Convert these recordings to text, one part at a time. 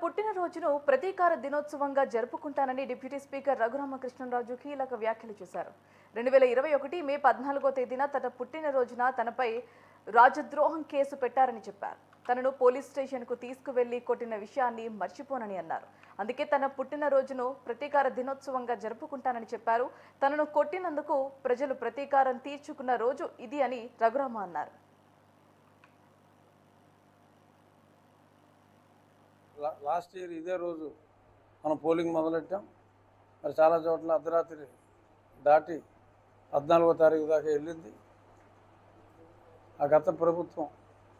పుట్టినరోజును ప్రతీకార దినోత్సవంగా జరుపుకుంటానని deputy speaker Raghuramakrishnaraju కీలక వ్యాఖ్యలు చేశారు. 2021 మే 14వ తేదీన తన పుట్టినరోజున తనపై రాజద్రోహం కేసు పెట్టారని చెప్పారు. తనను పోలీస్ స్టేషన్కు తీసుకువెళ్లి కొట్టిన విషయాన్ని మర్చిపోనని అన్నారు. అందుకే తన పుట్టినరోజును ప్రతీకార దినోత్సవంగా జరుపుకుంటానని చెప్పారు. తనను కొట్టినందుకు ప్రజలు ప్రతీకారం తీర్చుకున్న రోజు ఇది అని రఘురామ అన్నారు. లాస్ట్ ఇయర్ ఇదే రోజు మనం పోలింగ్ మొదలెట్టాం. మరి చాలా చోట్ల అర్ధరాత్రి దాటి 14వ తారీఖు దాకా వెళ్ళింది. ఆ గత ప్రభుత్వం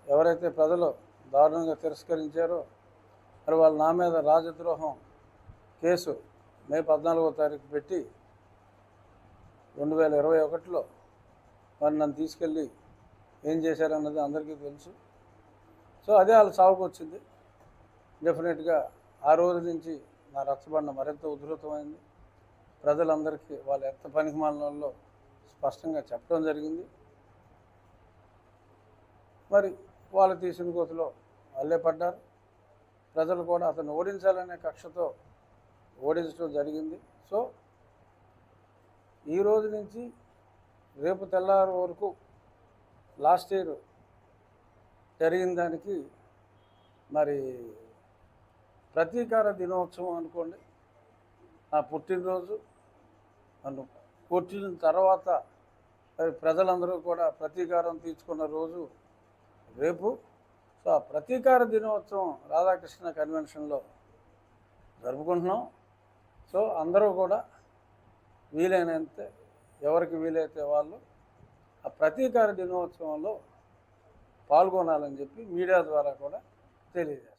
ఎవరైతే ప్రజలు దారుణంగా తిరస్కరించారో మరి వాళ్ళ నా మీద రాజద్రోహం కేసు మే 14వ తారీఖు పెట్టి 2021లో మరి నన్ను తీసుకెళ్ళి ఏం చేశారన్నది అందరికీ తెలుసు. సో అదే వాళ్ళ సాగుకు వచ్చింది. డెఫినెట్గా ఆ రోజు నుంచి నా రచ్చబండ మరింత ఉధృతమైంది. ప్రజలందరికీ వాళ్ళ ఎంత పనికిమాలలో స్పష్టంగా చెప్పడం జరిగింది. మరి వాళ్ళు తీసిన కోతిలో వాళ్ళే పడ్డారు. ప్రజలు కూడా అతను ఓడించాలనే కక్షతో ఓడించడం జరిగింది. సో ఈ రోజు నుంచి రేపు తెల్లారి వరకు లాస్ట్ ఇయర్ జరిగిన దానికి మరి ప్రతీకార దినోత్సవం అనుకోండి. నా పుట్టినరోజు నన్ను కొట్టిన తర్వాత ప్రజలందరూ కూడా ప్రతీకారం తీర్చుకున్న రోజు రేపు. సో ఆ ప్రతీకార దినోత్సవం రాధాకృష్ణ కన్వెన్షన్లో జరుపుకుంటున్నాం. సో అందరూ కూడా వీలైనంత ఎవరికి వీలైతే వాళ్ళు ఆ ప్రతీకార దినోత్సవంలో పాల్గొనాలని చెప్పి మీడియా ద్వారా కూడా తెలియజేస్తారు.